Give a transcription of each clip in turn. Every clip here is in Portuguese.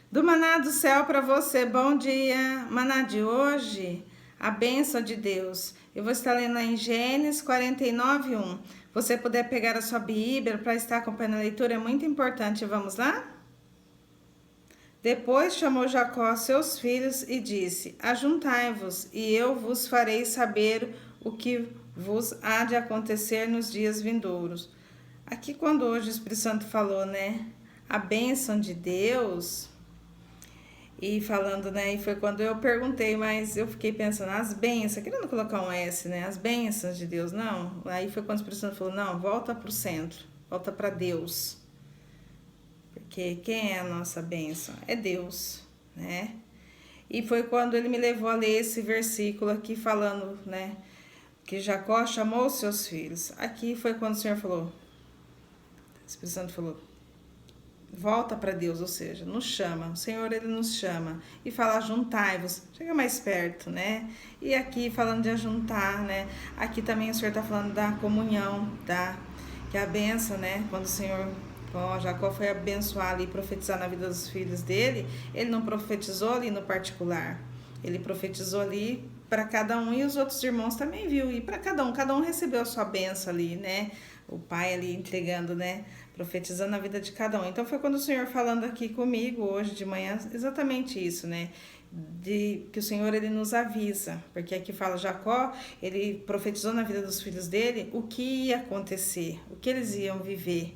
Do maná do céu para você, bom dia. Maná de hoje, a bênção de Deus. Eu vou estar lendo em Gênesis 49:1. Você puder pegar a sua Bíblia para estar acompanhando a leitura, é muito importante. Vamos lá? Depois chamou Jacó seus filhos e disse: Ajuntai-vos, e eu vos farei saber o que vos há de acontecer nos dias vindouros. Aqui, quando hoje o Espírito Santo falou, né? A bênção de Deus. E falando, né? E foi quando eu perguntei, mas eu fiquei pensando, as bênçãos, querendo colocar um S, né? As bênçãos de Deus, não. Aí foi quando o Espírito Santo falou, não, volta pro centro, volta para Deus. Porque quem é a nossa bênção? É Deus, né? E foi quando ele me levou a ler esse versículo aqui falando, né? Que Jacó chamou seus filhos. Aqui foi quando o Senhor falou, o Espírito Santo falou, volta para Deus, ou seja, nos chama, o Senhor ele nos chama e fala juntai-vos, chega mais perto, né? E aqui falando de ajuntar, né? Aqui também o Senhor está falando da comunhão, que é a benção, né? Quando o Senhor, quando Jacó foi abençoar ali, profetizar na vida dos filhos dele, ele não profetizou ali no particular, ele profetizou ali para cada um e os outros irmãos também viu, e para cada um recebeu a sua benção ali, né? O pai ali entregando, né? Profetizando a vida de cada um. Então foi quando o Senhor falando aqui comigo hoje de manhã, exatamente isso, né? De que o Senhor ele nos avisa, porque aqui fala Jacó, ele profetizou na vida dos filhos dele o que ia acontecer, o que eles iam viver.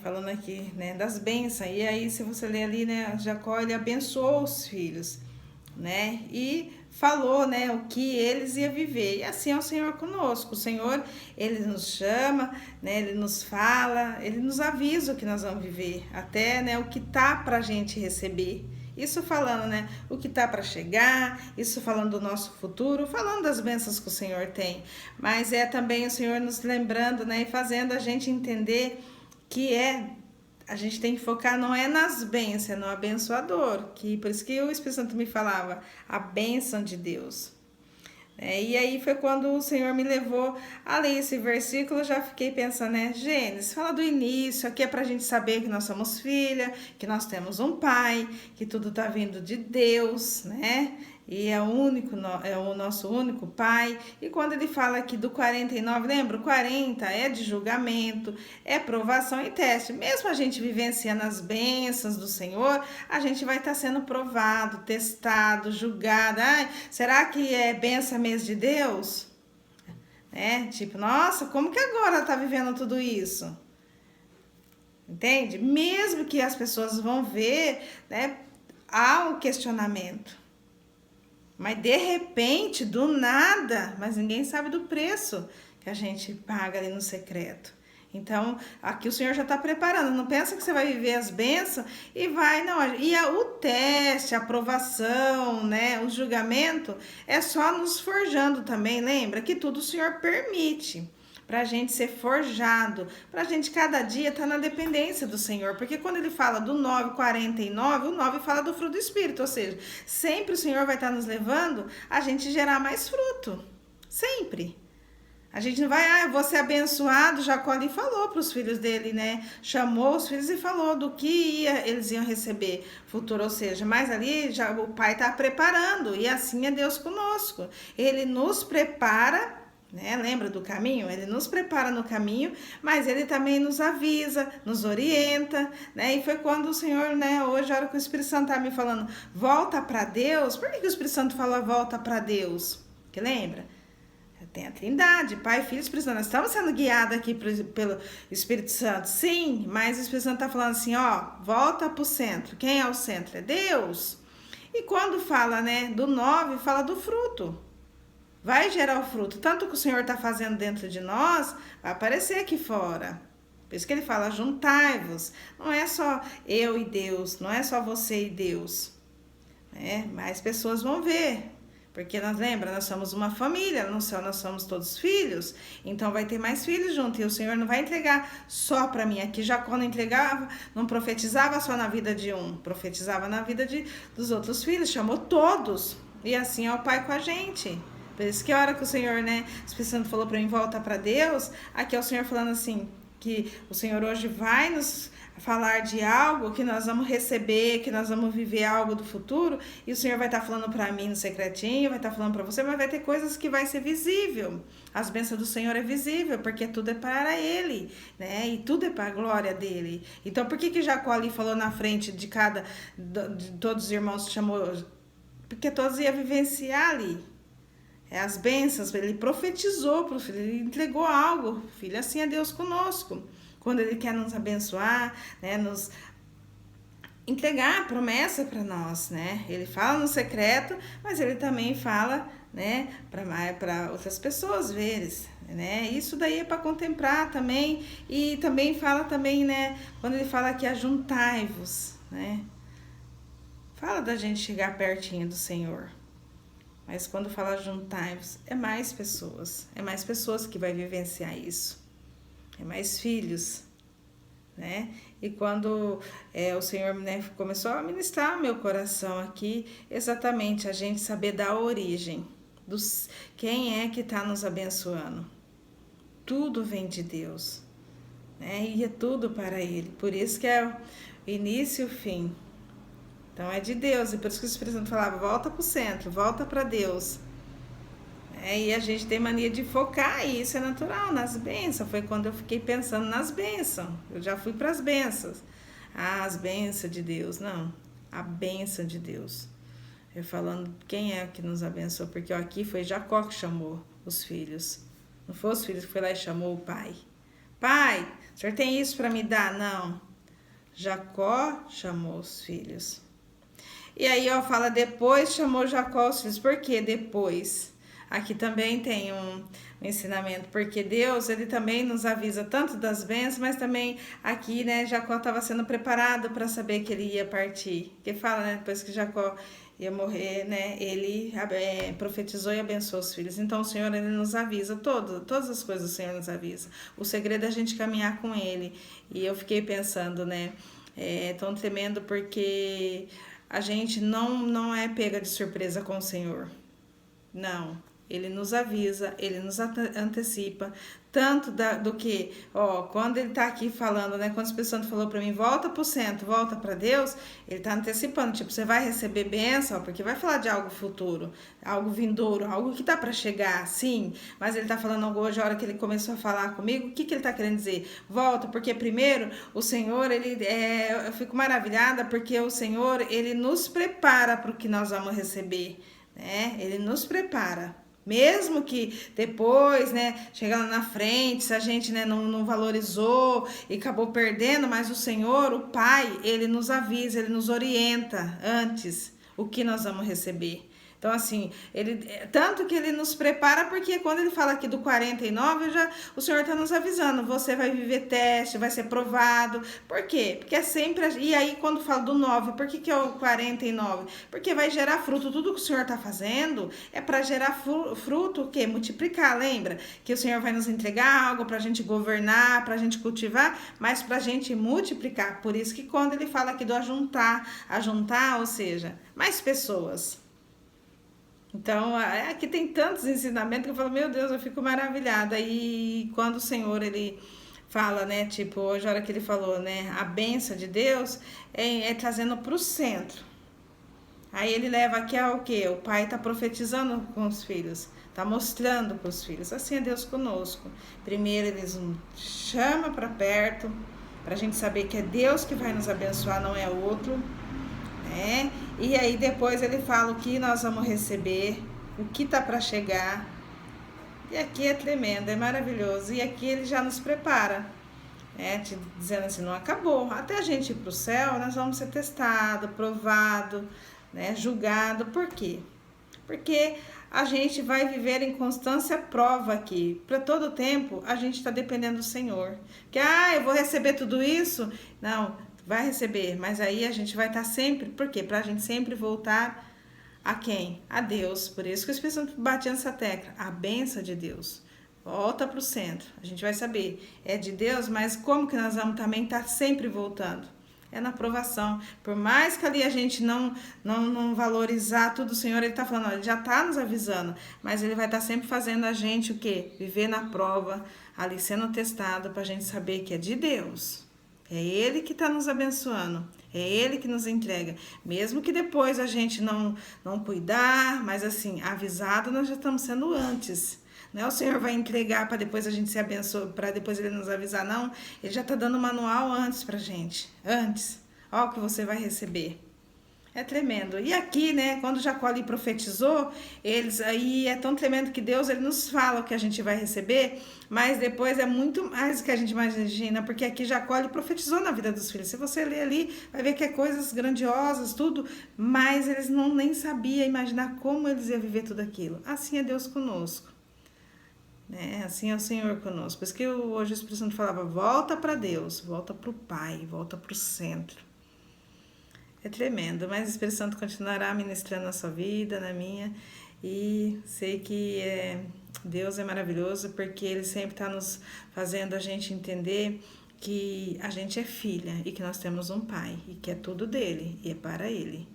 Falando aqui, né, das bênçãos. E aí, se você ler ali, né, Jacó ele abençoou os filhos, né? E falou, né, o que eles iam viver. E assim é o Senhor conosco. O Senhor, ele nos chama, né, ele nos fala, ele nos avisa o que nós vamos viver, até, né, o que tá pra gente receber. Isso falando, né, o que tá para chegar, isso falando do nosso futuro, falando das bênçãos que o Senhor tem. Mas é também o Senhor nos lembrando, né, e fazendo a gente entender que a gente tem que focar não é nas bênçãos, é no abençoador, que por isso que o Espírito Santo me falava, a bênção de Deus. E aí foi quando o Senhor me levou a ler esse versículo, eu já fiquei pensando, né? Gênesis, fala do início, aqui é pra gente saber que nós somos filha, que nós temos um pai, que tudo tá vindo de Deus, né? E é o nosso único pai. E quando ele fala aqui do 49, lembra? O 40 é de julgamento, é provação e teste. Mesmo a gente vivenciando as bênçãos do Senhor, a gente vai estar sendo provado, testado, julgado. Ai, será que é bênção mesmo de Deus? Tipo, nossa, como que agora ela tá vivendo tudo isso? Entende? Mesmo que as pessoas vão ver, né, há um questionamento. Mas de repente, do nada, mas ninguém sabe do preço que a gente paga ali no secreto. Então, aqui o Senhor já está preparando. Não pensa que você vai viver as bênçãos e vai, não. E o teste, a aprovação, né, o julgamento, é só nos forjando também. Lembra que tudo o Senhor permite para a gente ser forjado, para a gente cada dia estar na dependência do Senhor, porque quando ele fala do 9:49, o 9 fala do fruto do Espírito, ou seja, sempre o Senhor vai estar nos levando a gente gerar mais fruto, sempre. A gente não vai, eu vou ser abençoado. Jacó ali falou para os filhos dele, né? Chamou os filhos e falou do que eles iam receber futuro, ou seja, mas ali já o pai está preparando, e assim é Deus conosco. Ele nos prepara, né? Lembra do caminho? Ele nos prepara no caminho, mas ele também nos avisa, nos orienta, né? E foi quando o Senhor, né, hoje, a hora que o Espírito Santo tá me falando, volta para Deus. Por que o Espírito Santo fala volta para Deus? Que lembra? Tem a Trindade, Pai, Filho e Espírito Santo. Nós estamos sendo guiados aqui pelo Espírito Santo, sim, mas o Espírito Santo tá falando assim, ó, volta pro centro. Quem é o centro? É Deus. E quando fala, né, do 9, fala do fruto. Vai gerar o fruto. Tanto que o Senhor está fazendo dentro de nós, vai aparecer aqui fora. Por isso que ele fala, juntai-vos. Não é só eu e Deus, não é só você e Deus. Mais pessoas vão ver. Porque nós somos uma família, no céu nós somos todos filhos, então vai ter mais filhos junto, e o Senhor não vai entregar só para mim. Aqui Jacó não entregava, não profetizava só na vida de um, profetizava na vida dos outros filhos, chamou todos, e assim é o Pai com a gente. Por isso que a hora que o Senhor, né, o Espírito Santo falou para mim, volta para Deus, aqui é o Senhor falando assim, que o Senhor hoje vai nos falar de algo que nós vamos receber, que nós vamos viver algo do futuro, e o Senhor vai estar falando para mim no secretinho, vai estar falando para você, mas vai ter coisas que vai ser visível. As bênçãos do Senhor é visível, porque tudo é para Ele, né? E tudo é para a glória dEle. Então, por que Jacó ali falou na frente de todos os irmãos, chamou? Porque todos iam vivenciar ali. As bênçãos, ele profetizou para o filho, ele entregou algo. Filho, assim é Deus conosco. Quando ele quer nos abençoar, né, nos entregar a promessa para nós, né? Ele fala no secreto, mas ele também fala, né, para outras pessoas verem, né? Isso daí é para contemplar também, e também fala também, né, quando ele fala que ajuntai-vos, né? Fala da gente chegar pertinho do Senhor. Mas quando fala juntai-vos, é mais pessoas que vai vivenciar isso. É mais filhos, né? E quando o Senhor, né, começou a ministrar meu coração aqui, exatamente a gente saber da origem, quem é que está nos abençoando. Tudo vem de Deus, né? E é tudo para Ele. Por isso que é o início e o fim. Então é de Deus, e por isso que o Espírito Santo falava, volta para o centro, volta para Deus. E a gente tem mania de focar, e isso é natural, nas bênçãos. Foi quando eu fiquei pensando nas bênçãos. Eu já fui para as bênçãos. As bênçãos de Deus, não. A bênção de Deus. Eu falando quem é que nos abençoou, porque aqui foi Jacó que chamou os filhos. Não foi os filhos que foi lá e chamou o pai. Pai, o senhor tem isso para me dar? Não. Jacó chamou os filhos. E aí, fala depois chamou Jacó os filhos. Por que depois? Aqui também tem um ensinamento, porque Deus, ele também nos avisa tanto das bênçãos, mas também aqui, né, Jacó estava sendo preparado para saber que ele ia partir. Que fala, né, depois que Jacó ia morrer, né, ele profetizou e abençoou os filhos. Então o Senhor, ele nos avisa, todas as coisas o Senhor nos avisa. O segredo é a gente caminhar com ele. E eu fiquei pensando, né, tão tremendo, porque a gente não é pega de surpresa com o Senhor. Não. Ele nos avisa, ele nos antecipa, tanto do que, quando ele tá aqui falando, né, quando o Espírito Santo falou para mim, volta pro centro, volta para Deus, ele tá antecipando, tipo, você vai receber bênção, porque vai falar de algo futuro, algo vindouro, algo que tá para chegar, sim, mas ele tá falando algo hoje, a hora que ele começou a falar comigo, o que ele tá querendo dizer? Volta, porque primeiro, o Senhor, eu fico maravilhada, porque o Senhor, ele nos prepara para o que nós vamos receber, né, ele nos prepara. Mesmo que depois, né, chegando na frente, se a gente, né, não valorizou e acabou perdendo, mas o Senhor, o Pai, ele nos avisa, ele nos orienta antes o que nós vamos receber. Então, assim, tanto que ele nos prepara, porque quando ele fala aqui do 49, o Senhor está nos avisando, você vai viver teste, vai ser provado. Por quê? Porque é sempre... E aí, quando fala do 9, por que é o 49? Porque vai gerar fruto. Tudo que o Senhor está fazendo é para gerar fruto, o quê? Multiplicar, lembra? Que o Senhor vai nos entregar algo para a gente governar, para a gente cultivar, mas para a gente multiplicar. Por isso que quando ele fala aqui do ajuntar, ou seja, mais pessoas. Então, aqui tem tantos ensinamentos que eu falo, meu Deus, eu fico maravilhada. E quando o Senhor, ele fala, né, tipo, hoje a hora que ele falou, né, a bênção de Deus é trazendo para o centro. Aí ele leva aqui ao quê? O pai está profetizando com os filhos, está mostrando para os filhos. Assim é Deus conosco. Primeiro ele nos chama para perto, para a gente saber que é Deus que vai nos abençoar, não é outro. E aí depois ele fala o que nós vamos receber, o que tá para chegar. E aqui é tremendo, é maravilhoso. E aqui ele já nos prepara, dizendo assim, não acabou. Até a gente ir para o céu, nós vamos ser testado, provado, né, julgado. Por quê? Porque a gente vai viver em constância prova aqui. Para todo o tempo, a gente está dependendo do Senhor. Que, eu vou receber tudo isso? Não, vai receber, mas aí a gente vai estar sempre, por quê? Para a gente sempre voltar a quem? A Deus. Por isso que o Espírito Santo batia nessa tecla, a bênção de Deus. Volta para o centro, a gente vai saber, é de Deus, mas como que nós vamos também estar sempre voltando? É na provação. Por mais que ali a gente não valorizar tudo, o Senhor, ele está falando, ele já está nos avisando, mas ele vai estar sempre fazendo a gente o quê? Viver na prova, ali sendo testado, para a gente saber que é de Deus. É Ele que está nos abençoando. É Ele que nos entrega. Mesmo que depois a gente não cuidar, mas assim, avisado nós já estamos sendo antes. Não é o Senhor vai entregar para depois a gente se abençoar, para depois Ele nos avisar, não. Ele já está dando o manual antes para gente. Antes. Ó o que você vai receber. É tremendo. E aqui, né, quando Jacó ali profetizou, eles aí é tão tremendo que Deus ele nos fala o que a gente vai receber, mas depois é muito mais do que a gente imagina, porque aqui Jacó ele profetizou na vida dos filhos. Se você ler ali, vai ver que é coisas grandiosas, tudo, mas eles não nem sabiam imaginar como eles iam viver tudo aquilo. Assim é Deus conosco. Né? Assim é o Senhor conosco. Por isso que hoje o Espírito Santo falava, volta para Deus, volta para o Pai, volta para o centro. É tremendo, mas o Espírito Santo continuará ministrando na sua vida, na minha, e sei que Deus é maravilhoso porque Ele sempre está nos fazendo a gente entender que a gente é filha e que nós temos um Pai e que é tudo dele e é para Ele.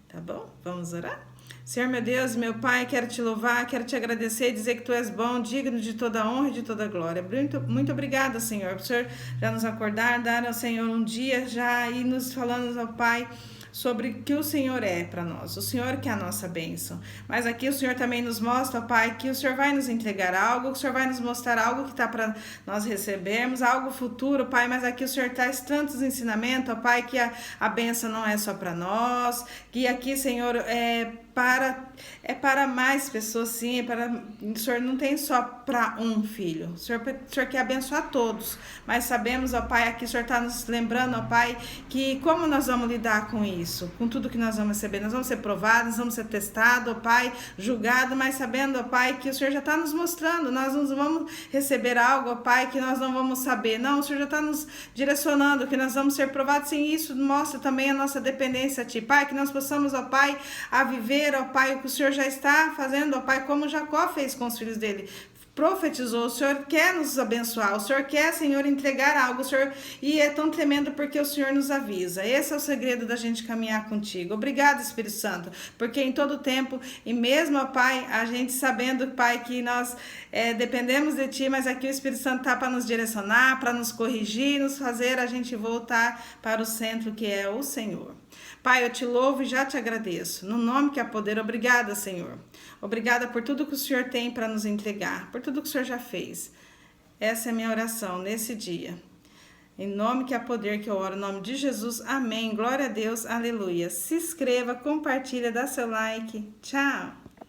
Tá bom? Vamos orar? Senhor, meu Deus, meu Pai, quero te louvar, quero te agradecer e dizer que Tu és bom, digno de toda honra e de toda glória. Muito, muito obrigada, Senhor, por o Senhor já nos acordar, dar ao Senhor um dia já e nos falando ao Pai sobre o que o Senhor é para nós, o Senhor que é a nossa bênção. Mas aqui o Senhor também nos mostra, Pai, que o Senhor vai nos entregar algo, que o Senhor vai nos mostrar algo que está para nós recebermos, algo futuro, Pai, mas aqui o Senhor traz tantos ensinamentos, Pai, que a bênção não é só para nós, que aqui, Senhor, é para mais pessoas, sim, o Senhor não tem só para um filho, o Senhor quer abençoar todos, mas sabemos, ó Pai, aqui o Senhor está nos lembrando, ó Pai, que como nós vamos lidar com isso, com tudo que nós vamos receber, nós vamos ser provados, nós vamos ser testados, ó Pai, julgados, mas sabendo, ó Pai, que o Senhor já está nos mostrando, nós não vamos receber algo, ó Pai, que nós não vamos saber, não, o Senhor já está nos direcionando, que nós vamos ser provados, sim, isso mostra também a nossa dependência a Ti, Pai, que nós possamos, ó Pai, a viver, ó Pai, o que o Senhor já está fazendo, ó Pai, como Jacó fez com os filhos dele. Profetizou, o Senhor quer nos abençoar, o Senhor quer, Senhor, entregar algo, o Senhor, e é tão tremendo porque o Senhor nos avisa. Esse é o segredo da gente caminhar contigo. Obrigado, Espírito Santo, porque em todo tempo, e mesmo, ó Pai, a gente sabendo, Pai, que nós dependemos de Ti, mas aqui o Espírito Santo está para nos direcionar, para nos corrigir, nos fazer a gente voltar para o centro que é o Senhor. Pai, eu te louvo e já te agradeço. No nome que há poder, obrigada, Senhor. Obrigada por tudo que o Senhor tem para nos entregar, por tudo que o Senhor já fez. Essa é a minha oração nesse dia. Em nome que há poder que eu oro, em nome de Jesus. Amém. Glória a Deus. Aleluia. Se inscreva, compartilha, dá seu like. Tchau.